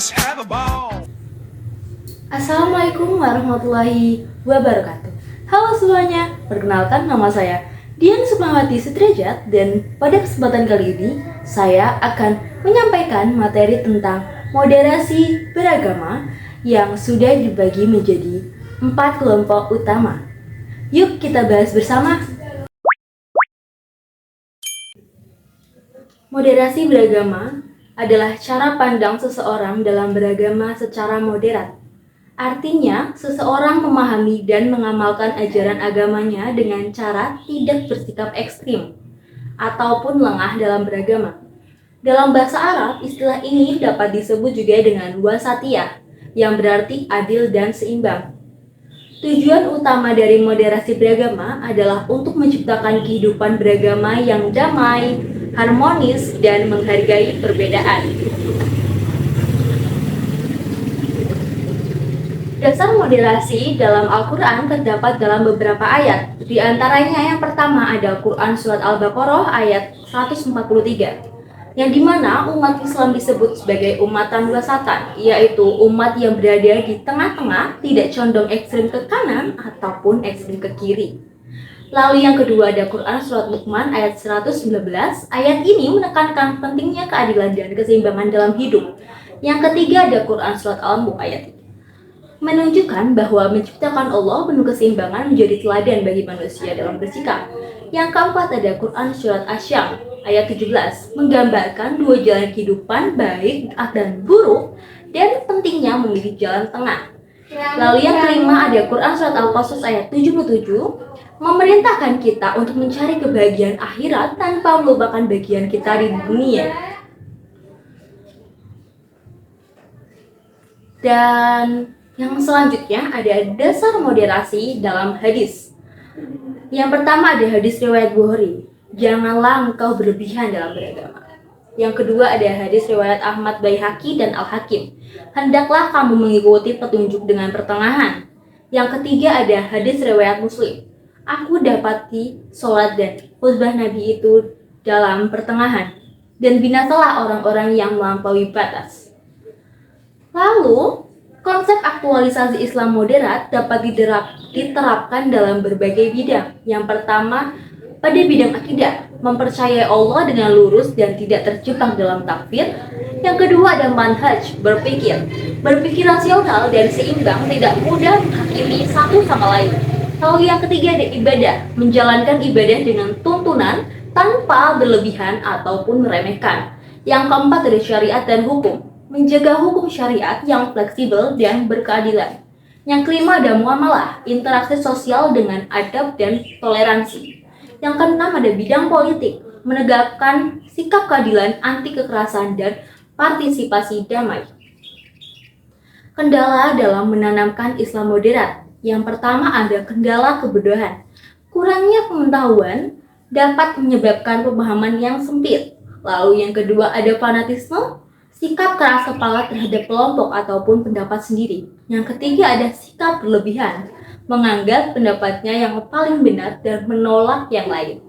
Let's have a ball. Assalamualaikum warahmatullahi wabarakatuh. Halo semuanya, perkenalkan nama saya Dian Sukmawati Sudrajat, dan pada kesempatan kali ini saya akan menyampaikan materi tentang moderasi beragama yang sudah dibagi menjadi 4 kelompok utama. Yuk kita bahas bersama. Moderasi beragama adalah cara pandang seseorang dalam beragama secara moderat. Artinya, seseorang memahami dan mengamalkan ajaran agamanya dengan cara tidak bersikap ekstrim ataupun lengah dalam beragama. Dalam bahasa Arab, istilah ini dapat disebut juga dengan wasatiyah, yang berarti adil dan seimbang. Tujuan utama dari moderasi beragama adalah untuk menciptakan kehidupan beragama yang damai, harmonis, dan menghargai perbedaan. Dasar moderasi dalam Al-Quran terdapat dalam beberapa ayat. Di antaranya yang pertama ada Quran Surat Al-Baqarah ayat 143, yang dimana umat Islam disebut sebagai umat tanpa wasatan, yaitu umat yang berada di tengah-tengah, tidak condong ekstrim ke kanan ataupun ekstrim ke kiri. Lalu yang kedua ada Quran Surat Luqman ayat 119, ayat ini menekankan pentingnya keadilan dan keseimbangan dalam hidup. Yang ketiga ada Quran Surat Al-Mulk ayat 3, menunjukkan bahwa menciptakan Allah penuh keseimbangan menjadi teladan bagi manusia dalam bersikap. Yang keempat ada Quran Surat Asy-Syams ayat 17, menggambarkan dua jalan kehidupan baik dan buruk dan pentingnya memilih jalan tengah. Lalu yang kelima ada Quran Surat Al-Qasas ayat 77, memerintahkan kita untuk mencari kebahagiaan akhirat tanpa melupakan bagian kita di dunia. Dan yang selanjutnya ada dasar moderasi dalam hadis. Yang pertama ada hadis riwayat Bukhari, janganlah engkau berlebihan dalam beragama. Yang kedua ada hadis riwayat Ahmad Baihaqi dan Al-Hakim, hendaklah kamu mengikuti petunjuk dengan pertengahan. Yang ketiga ada hadis riwayat Muslim, aku dapati sholat dan khutbah Nabi itu dalam pertengahan, dan binasalah orang-orang yang melampaui batas. Lalu, konsep aktualisasi Islam moderat dapat diterapkan dalam berbagai bidang. Yang pertama, pada bidang akidah, mempercayai Allah dengan lurus dan tidak terjebak dalam takfir. Yang kedua ada manhaj, berpikir rasional dan seimbang, tidak mudah menghakimi satu sama lain. Lalu yang ketiga ada ibadah, menjalankan ibadah dengan tuntunan tanpa berlebihan ataupun meremehkan. Yang keempat ada syariat dan hukum, menjaga hukum syariat yang fleksibel dan berkeadilan. Yang kelima ada muamalah, interaksi sosial dengan adab dan toleransi. Yang keenam ada bidang politik, menegakkan sikap keadilan, anti kekerasan, dan partisipasi damai. Kendala dalam menanamkan Islam moderat. Yang pertama ada kendala kebodohan. Kurangnya pengetahuan dapat menyebabkan pemahaman yang sempit. Lalu yang kedua ada fanatisme, sikap keras kepala terhadap kelompok ataupun pendapat sendiri. Yang ketiga ada sikap berlebihan, menganggap pendapatnya yang paling benar dan menolak yang lain.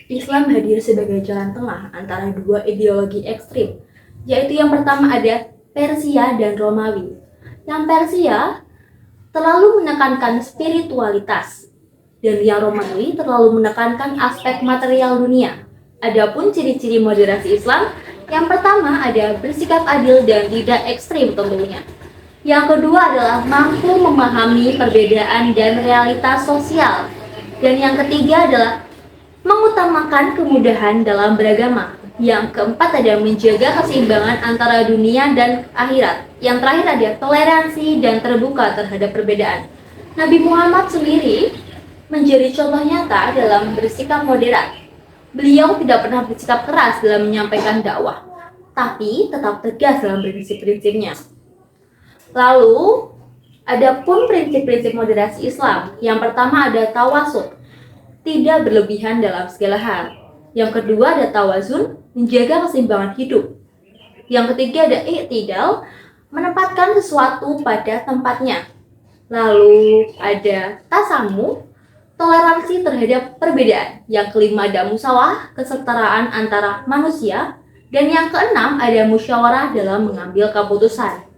Islam hadir sebagai jalan tengah antara dua ideologi ekstrim, yaitu yang pertama ada Persia dan Romawi. Yang Persia terlalu menekankan spiritualitas, dan yang Romawi terlalu menekankan aspek material dunia. Adapun ciri-ciri moderasi Islam, yang pertama ada bersikap adil dan tidak ekstrim tentunya. Yang kedua adalah mampu memahami perbedaan dan realitas sosial. Dan yang ketiga adalah mengutamakan kemudahan dalam beragama. Yang keempat ada menjaga keseimbangan antara dunia dan akhirat. Yang terakhir ada toleransi dan terbuka terhadap perbedaan. Nabi Muhammad sendiri menjadi contoh nyata dalam bersikap moderat. Beliau tidak pernah bersikap keras dalam menyampaikan dakwah, tapi tetap tegas dalam prinsip-prinsipnya. Lalu, adapun prinsip-prinsip moderasi Islam, yang pertama ada tawasud, tidak berlebihan dalam segala hal. Yang kedua ada tawazun, menjaga keseimbangan hidup. Yang ketiga ada i'tidal, menempatkan sesuatu pada tempatnya. Lalu ada tasamu, toleransi terhadap perbedaan. Yang kelima ada musyawarah, kesetaraan antara manusia. Dan yang keenam ada musyawarah dalam mengambil keputusan.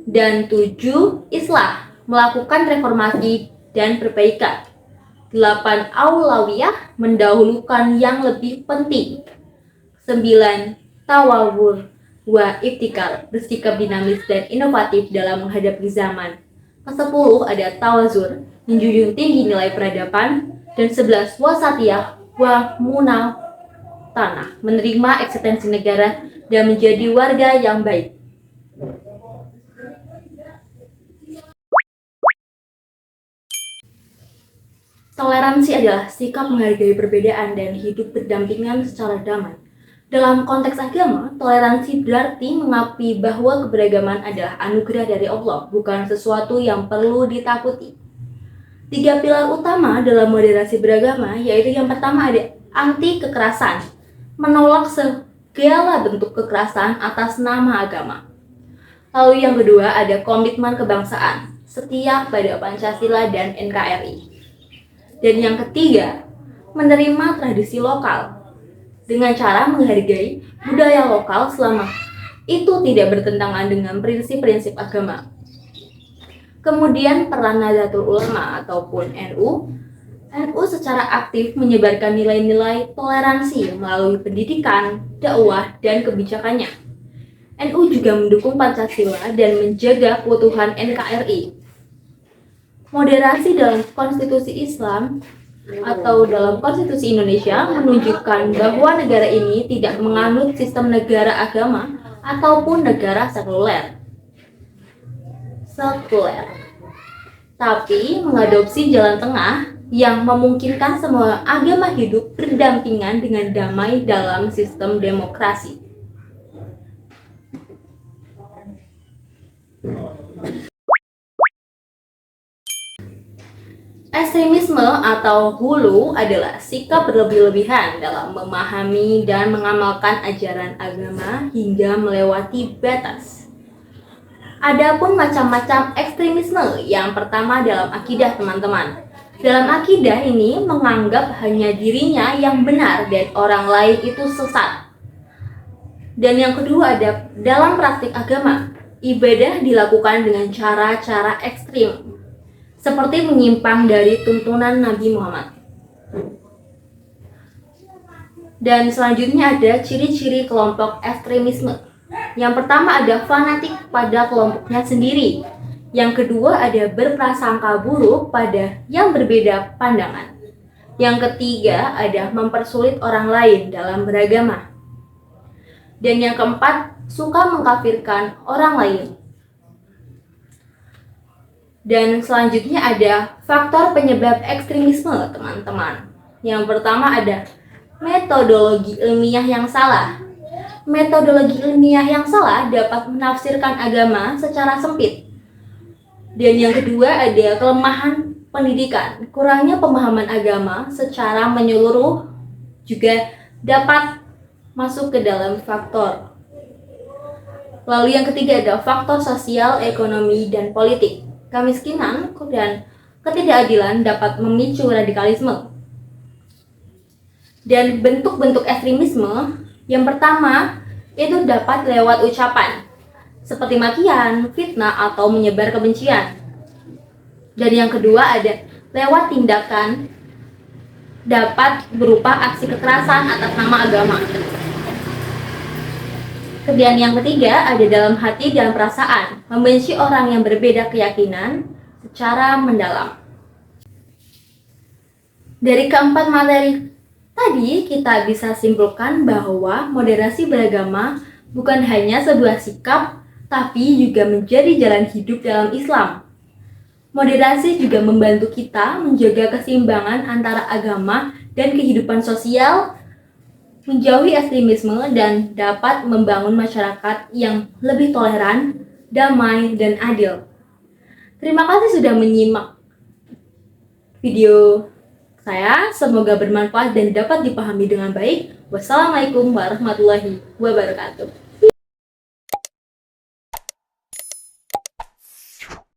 Dan 7, islah, melakukan reformasi dan perbaikan. 8, aulawiyah, mendahulukan yang lebih penting. 9, tawawur wa ibtikar, bersikap dinamis dan inovatif dalam menghadapi zaman. Ke-10 ada tawazur, menjunjung tinggi nilai peradaban. Dan 11, wasatiyah wa tanah, menerima eksistensi negara dan menjadi warga yang baik. Toleransi adalah sikap menghargai perbedaan dan hidup berdampingan secara damai. Dalam konteks agama, toleransi berarti mengakui bahwa keberagaman adalah anugerah dari Allah, bukan sesuatu yang perlu ditakuti. 3 pilar utama dalam moderasi beragama, yaitu yang pertama ada anti kekerasan, menolak segala bentuk kekerasan atas nama agama. Lalu yang kedua ada komitmen kebangsaan, setia pada Pancasila dan NKRI. Dan yang ketiga, menerima tradisi lokal dengan cara menghargai budaya lokal selama itu tidak bertentangan dengan prinsip-prinsip agama. Kemudian peran Nahdlatul Ulama ataupun NU secara aktif menyebarkan nilai-nilai toleransi melalui pendidikan, dakwah, dan kebijakannya. NU juga mendukung Pancasila dan menjaga keutuhan NKRI. Moderasi dalam konstitusi Islam atau dalam konstitusi Indonesia menunjukkan bahwa negara ini tidak menganut sistem negara agama ataupun negara sekuler, tapi mengadopsi jalan tengah yang memungkinkan semua agama hidup berdampingan dengan damai dalam sistem demokrasi. Ekstremisme atau hulu adalah sikap berlebih-lebihan dalam memahami dan mengamalkan ajaran agama hingga melewati batas. Adapun macam-macam ekstremisme, yang pertama dalam akidah teman-teman. Dalam akidah ini menganggap hanya dirinya yang benar dan orang lain itu sesat. Dan yang kedua ada dalam praktik agama, ibadah dilakukan dengan cara-cara ekstrim, seperti menyimpang dari tuntunan Nabi Muhammad. Dan selanjutnya ada ciri-ciri kelompok ekstremisme. Yang pertama ada fanatik pada kelompoknya sendiri. Yang kedua ada berprasangka buruk pada yang berbeda pandangan. Yang ketiga ada mempersulit orang lain dalam beragama. Dan yang keempat, suka mengkafirkan orang lain. Dan selanjutnya ada faktor penyebab ekstremisme, teman-teman. Yang pertama ada metodologi ilmiah yang salah. Metodologi ilmiah yang salah dapat menafsirkan agama secara sempit. Dan yang kedua ada kelemahan pendidikan. Kurangnya pemahaman agama secara menyeluruh juga dapat masuk ke dalam faktor. Lalu yang ketiga ada faktor sosial, ekonomi, dan politik. Kemiskinan dan ketidakadilan dapat memicu radikalisme. Dan bentuk-bentuk ekstremisme yang pertama itu dapat lewat ucapan seperti makian, fitnah, atau menyebar kebencian. Dan yang kedua ada lewat tindakan, dapat berupa aksi kekerasan atas nama agama. Kemudian yang ketiga ada dalam hati dan perasaan, membenci orang yang berbeda keyakinan secara mendalam. Dari keempat materi tadi kita bisa simpulkan bahwa moderasi beragama bukan hanya sebuah sikap, tapi juga menjadi jalan hidup dalam Islam. Moderasi juga membantu kita menjaga keseimbangan antara agama dan kehidupan sosial, menjauhi ekstremisme, dan dapat membangun masyarakat yang lebih toleran, damai, dan adil. Terima kasih sudah menyimak video saya, semoga bermanfaat dan dapat dipahami dengan baik. Wassalamualaikum warahmatullahi wabarakatuh.